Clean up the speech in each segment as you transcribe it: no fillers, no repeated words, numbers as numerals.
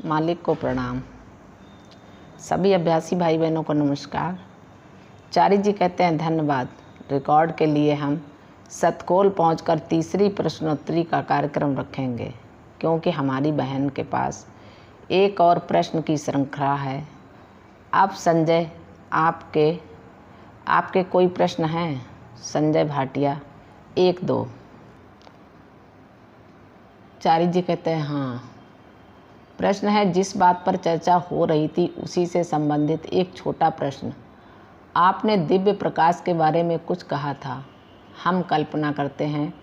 मालिक को प्रणाम। सभी अभ्यासी भाई बहनों को नमस्कार। चारी जी कहते हैं धन्यवाद। रिकॉर्ड के लिए हम सतकोल पहुंचकर तीसरी प्रश्नोत्तरी का कार्यक्रम रखेंगे, क्योंकि हमारी बहन के पास एक और प्रश्न की श्रृंखला है। अब संजय, आपके कोई प्रश्न हैं? संजय भाटिया 1-2। चारी जी कहते हैं हाँ। प्रश्न है, जिस बात पर चर्चा हो रही थी उसी से संबंधित एक छोटा प्रश्न। आपने दिव्य प्रकाश के बारे में कुछ कहा था। हम कल्पना करते हैं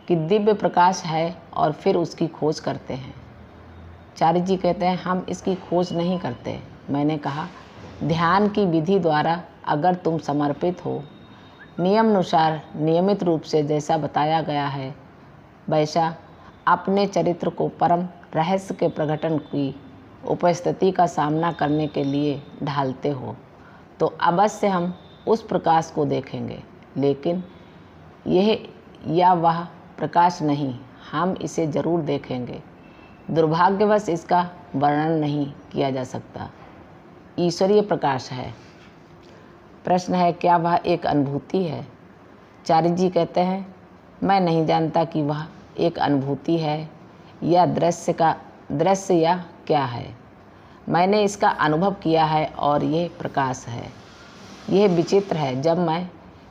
कि दिव्य प्रकाश है और फिर उसकी खोज करते हैं। चारी जी कहते हैं हम इसकी खोज नहीं करते। मैंने कहा, ध्यान की विधि द्वारा अगर तुम समर्पित हो, नियमानुसार नियमित रूप से जैसा बताया गया है वैसा अपने चरित्र को परम रहस्य के प्रकटन की उपस्थिति का सामना करने के लिए ढालते हो, तो अवश्य हम उस प्रकाश को देखेंगे। लेकिन यह या वह प्रकाश नहीं, हम इसे ज़रूर देखेंगे। दुर्भाग्यवश इसका वर्णन नहीं किया जा सकता। ईश्वरीय प्रकाश है। प्रश्न है, क्या वह एक अनुभूति है? चारी जी कहते हैं मैं नहीं जानता कि वह एक अनुभूति है या दृश्य या क्या है। मैंने इसका अनुभव किया है और यह प्रकाश है। यह विचित्र है। जब मैं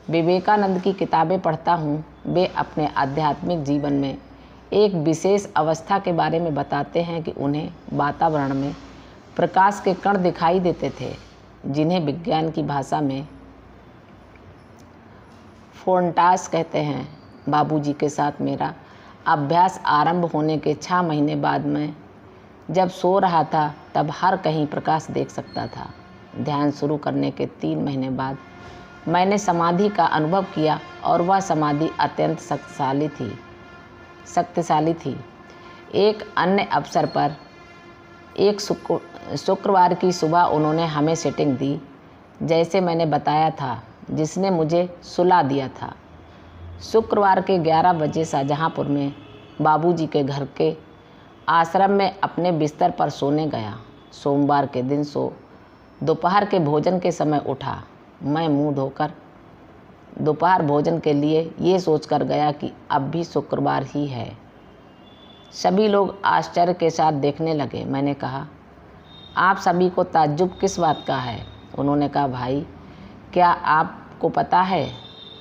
विवेकानंद की किताबें पढ़ता हूँ, वे अपने आध्यात्मिक जीवन में एक विशेष अवस्था के बारे में बताते हैं कि उन्हें वातावरण में प्रकाश के कण दिखाई देते थे, जिन्हें विज्ञान की भाषा में फोन्टास कहते हैं। बाबूजी के साथ मेरा अभ्यास आरंभ होने के 6 महीने बाद मैं जब सो रहा था तब हर कहीं प्रकाश देख सकता था। ध्यान शुरू करने के 3 महीने बाद मैंने समाधि का अनुभव किया और वह समाधि अत्यंत शक्तिशाली थी। एक अन्य अवसर पर एक शुक्रवार की सुबह उन्होंने हमें सेटिंग दी, जैसे मैंने बताया था, जिसने मुझे सुला दिया था। शुक्रवार के 11 बजे शाहजहाँपुर में बाबूजी के घर के आश्रम में अपने बिस्तर पर सोने गया। सोमवार के दिन दोपहर के भोजन के समय उठा। मैं मुंह धोकर दोपहर भोजन के लिए ये सोचकर गया कि अब भी शुक्रवार ही है। सभी लोग आश्चर्य के साथ देखने लगे। मैंने कहा, आप सभी को ताज्जुब किस बात का है? उन्होंने कहा, भाई क्या आपको पता है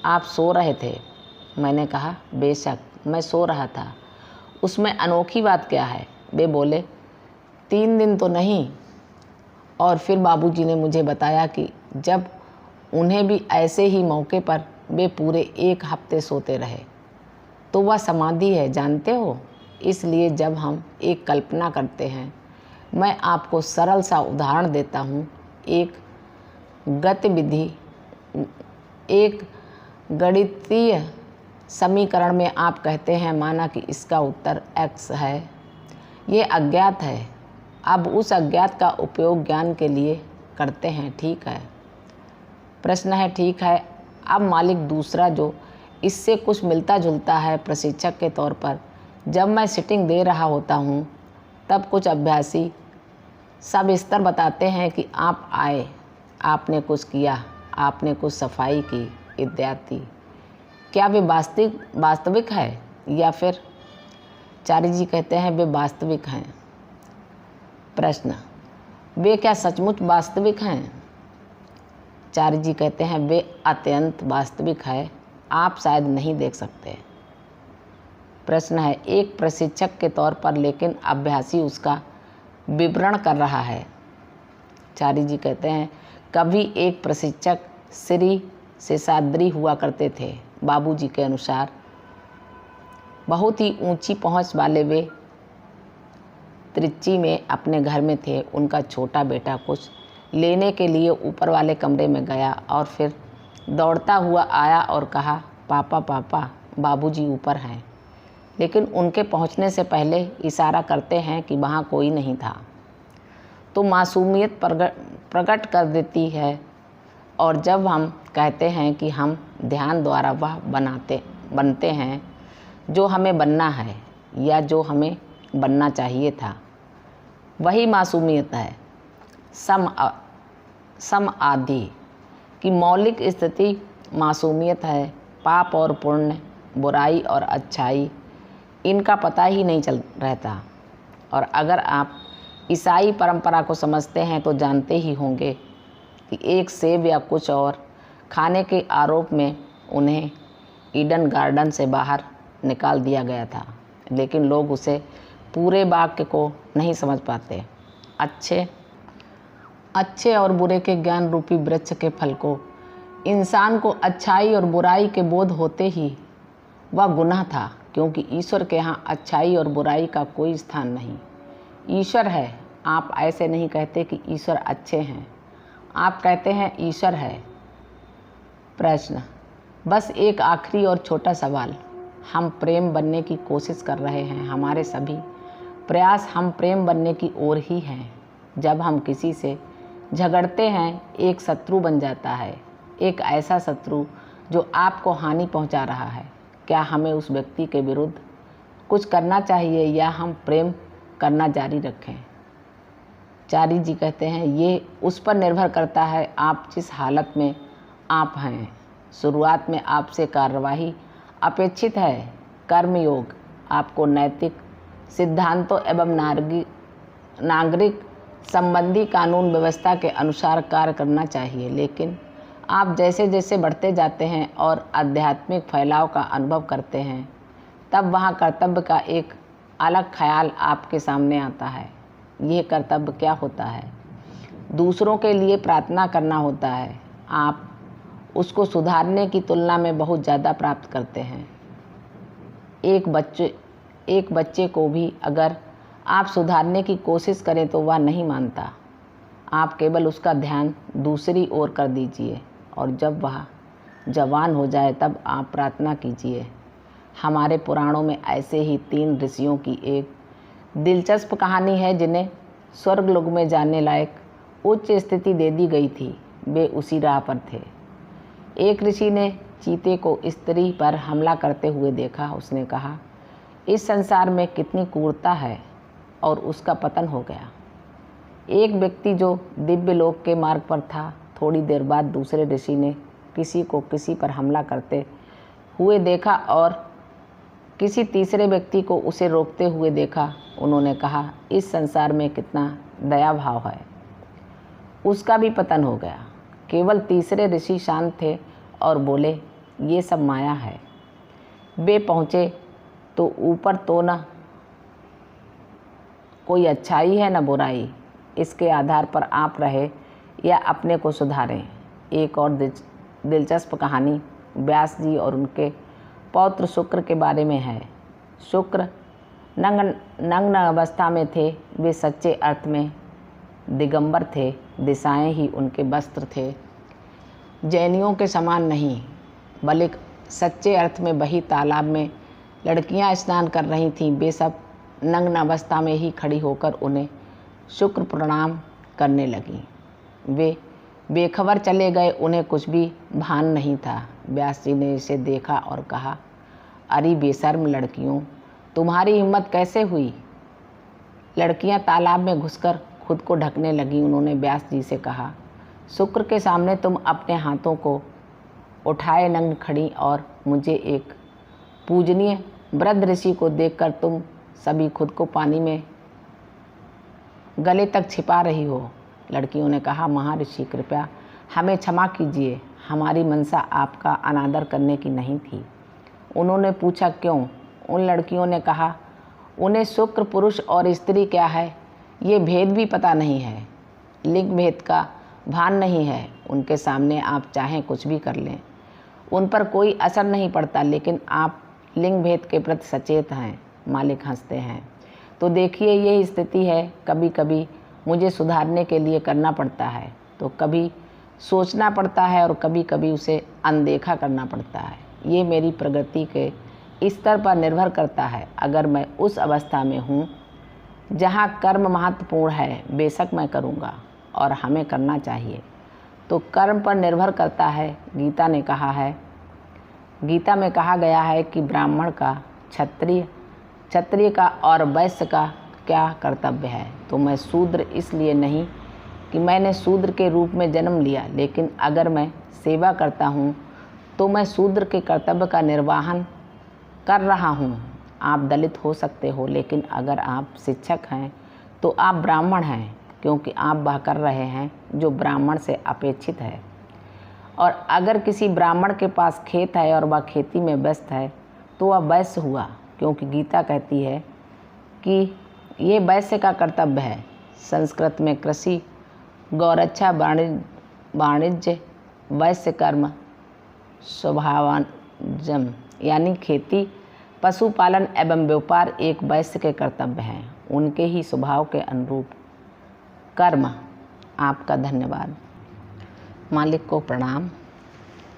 आप सो रहे थे? मैंने कहा, बेशक मैं सो रहा था। उसमें अनोखी बात क्या है? वे बोले, 3 दिन तो नहीं। और फिर बाबूजी ने मुझे बताया कि जब उन्हें भी ऐसे ही मौके पर वे पूरे 1 हफ्ते सोते रहे, तो वह समाधि है, जानते हो। इसलिए जब हम एक कल्पना करते हैं, मैं आपको सरल सा उदाहरण देता हूँ। एक गणितीय समीकरण में आप कहते हैं माना कि इसका उत्तर x है। ये अज्ञात है। अब उस अज्ञात का उपयोग ज्ञान के लिए करते हैं, ठीक है। प्रश्न है, ठीक है। अब मालिक दूसरा जो इससे कुछ मिलता जुलता है, प्रशिक्षक के तौर पर जब मैं सिटिंग दे रहा होता हूँ तब कुछ अभ्यासी सब स्तर बताते हैं कि आप आए, आपने कुछ किया, आपने कुछ सफाई की इत्यादि। क्या वे वास्तविक है या फिर? चारी जी कहते हैं वे वास्तविक हैं। प्रश्न, वे क्या सचमुच वास्तविक हैं? चारी जी कहते हैं वे अत्यंत वास्तविक है, आप शायद नहीं देख सकते। प्रश्न है, एक प्रशिक्षक के तौर पर लेकिन अभ्यासी उसका विवरण कर रहा है। चारी जी कहते हैं कभी एक प्रशिक्षक श्री शेषाद्री हुआ करते थे। बाबूजी के अनुसार बहुत ही ऊंची पहुंच वाले वे त्रिची में अपने घर में थे। उनका छोटा बेटा कुछ लेने के लिए ऊपर वाले कमरे में गया और फिर दौड़ता हुआ आया और कहा, पापा पापा, बाबूजी ऊपर हैं। लेकिन उनके पहुंचने से पहले इशारा करते हैं कि वहाँ कोई नहीं था। तो मासूमियत प्रकट कर देती है। और जब हम कहते हैं कि हम ध्यान द्वारा वह बनते हैं जो हमें बनना है या जो हमें बनना चाहिए था, वही मासूमियत है। सम आदि की मौलिक स्थिति मासूमियत है। पाप और पुण्य, बुराई और अच्छाई, इनका पता ही नहीं चल रहता। और अगर आप ईसाई परंपरा को समझते हैं तो जानते ही होंगे कि एक सेब या कुछ और खाने के आरोप में उन्हें ईडन गार्डन से बाहर निकाल दिया गया था, लेकिन लोग उसे पूरे वाक्य को नहीं समझ पाते। अच्छे और बुरे के ज्ञान रूपी वृक्ष के फल को इंसान को अच्छाई और बुराई के बोध होते ही वह गुनाह था, क्योंकि ईश्वर के यहाँ अच्छाई और बुराई का कोई स्थान नहीं। ईश्वर है, आप ऐसे नहीं कहते कि ईश्वर अच्छे हैं, आप कहते हैं ईश्वर है। प्रश्न, बस एक आखिरी और छोटा सवाल। हम प्रेम बनने की कोशिश कर रहे हैं, हमारे सभी प्रयास हम प्रेम बनने की ओर ही हैं। जब हम किसी से झगड़ते हैं, एक शत्रु बन जाता है, एक ऐसा शत्रु जो आपको हानि पहुंचा रहा है। क्या हमें उस व्यक्ति के विरुद्ध कुछ करना चाहिए या हम प्रेम करना जारी रखें? चारी जी कहते हैं, ये उस पर निर्भर करता है आप जिस हालत में आप हैं। शुरुआत में आपसे कार्यवाही अपेक्षित है। कर्मयोग आपको नैतिक सिद्धांतों एवं नागरिक संबंधी कानून व्यवस्था के अनुसार कार्य करना चाहिए, लेकिन आप जैसे जैसे बढ़ते जाते हैं और आध्यात्मिक फैलाव का अनुभव करते हैं, तब वहाँ कर्तव्य का एक अलग ख्याल आपके सामने आता है। यह कर्तव्य क्या होता है? दूसरों के लिए प्रार्थना करना होता है। आप उसको सुधारने की तुलना में बहुत ज़्यादा प्राप्त करते हैं। एक बच्चे को भी अगर आप सुधारने की कोशिश करें तो वह नहीं मानता। आप केवल उसका ध्यान दूसरी ओर कर दीजिए और जब वह जवान हो जाए तब आप प्रार्थना कीजिए। हमारे पुराणों में ऐसे ही 3 ऋषियों की एक दिलचस्प कहानी है जिन्हें स्वर्गलोक में जाने लायक उच्च स्थिति दे दी गई थी। वे उसी राह पर थे। एक ऋषि ने चीते को स्त्री पर हमला करते हुए देखा। उसने कहा, इस संसार में कितनी क्रूरता है, और उसका पतन हो गया। एक व्यक्ति जो दिव्य लोक के मार्ग पर था, थोड़ी देर बाद दूसरे ऋषि ने किसी को किसी पर हमला करते हुए देखा और किसी तीसरे व्यक्ति को उसे रोकते हुए देखा। उन्होंने कहा, इस संसार में कितना दया भाव है। उसका भी पतन हो गया। केवल तीसरे ऋषि शांत थे और बोले, ये सब माया है। वे पहुँचे तो ऊपर तो न कोई अच्छाई है न बुराई। इसके आधार पर आप रहे या अपने को सुधारें। एक और दिलचस्प कहानी व्यास जी और उनके पौत्र शुक्र के बारे में है। शुक्र नग्न अवस्था में थे। वे सच्चे अर्थ में दिगंबर थे। दिशाएं ही उनके वस्त्र थे। जैनियों के समान नहीं, बल्कि सच्चे अर्थ में वही तालाब में लड़कियां स्नान कर रही थीं। वे सब नग्न अवस्था में ही खड़ी होकर उन्हें शुक्र प्रणाम करने लगीं। वे बेखबर चले गए, उन्हें कुछ भी भान नहीं था। व्यास जी ने इसे देखा और कहा, अरे बेशर्म लड़कियों, तुम्हारी हिम्मत कैसे हुई? लड़कियां तालाब में घुसकर खुद को ढकने लगीं। उन्होंने व्यास जी से कहा, शुक्र के सामने तुम अपने हाथों को उठाए नग्न खड़ी और मुझे एक पूजनीय वृद्ध ऋषि को देखकर तुम सभी खुद को पानी में गले तक छिपा रही हो। लड़कियों ने कहा, महर्षि कृपया हमें क्षमा कीजिए, हमारी मनसा आपका अनादर करने की नहीं थी। उन्होंने पूछा, क्यों? उन लड़कियों ने कहा, उन्हें शुक्र पुरुष और स्त्री क्या है ये भेद भी पता नहीं है। लिंग भेद का भान नहीं है। उनके सामने आप चाहें कुछ भी कर लें, उन पर कोई असर नहीं पड़ता, लेकिन आप लिंग भेद के प्रति सचेत हैं। मालिक हंसते हैं। तो देखिए, यही स्थिति है। कभी कभी मुझे सुधारने के लिए करना पड़ता है, तो कभी सोचना पड़ता है और कभी कभी उसे अनदेखा करना पड़ता है। ये मेरी प्रगति के स्तर पर निर्भर करता है। अगर मैं उस अवस्था में हूँ जहाँ कर्म महत्वपूर्ण है, बेशक मैं करूँगा और हमें करना चाहिए। तो कर्म पर निर्भर करता है। गीता में कहा गया है कि ब्राह्मण का, क्षत्रिय का और वैश्य का क्या कर्तव्य है? तो मैं शूद्र इसलिए नहीं कि मैंने शूद्र के रूप में जन्म लिया, लेकिन अगर मैं सेवा करता हूँ तो मैं शूद्र के कर्तव्य का निर्वहन कर रहा हूँ। आप दलित हो सकते हो, लेकिन अगर आप शिक्षक हैं तो आप ब्राह्मण हैं, क्योंकि आप वह कर रहे हैं जो ब्राह्मण से अपेक्षित है। और अगर किसी ब्राह्मण के पास खेत है और वह खेती में व्यस्त है तो वह वैश्य हुआ, क्योंकि गीता कहती है कि ये वैश्य का कर्तव्य है। संस्कृत में कृषि, गौरक्षा, वाणिज्य, वैश्य कर्म, स्वभावजम यानी खेती, पशुपालन एवं व्यापार एक वैश्य के कर्तव्य हैं। उनके ही स्वभाव के अनुरूप कर्म। आपका धन्यवाद। मालिक को प्रणाम।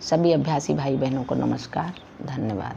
सभी अभ्यासी भाई बहनों को नमस्कार। धन्यवाद।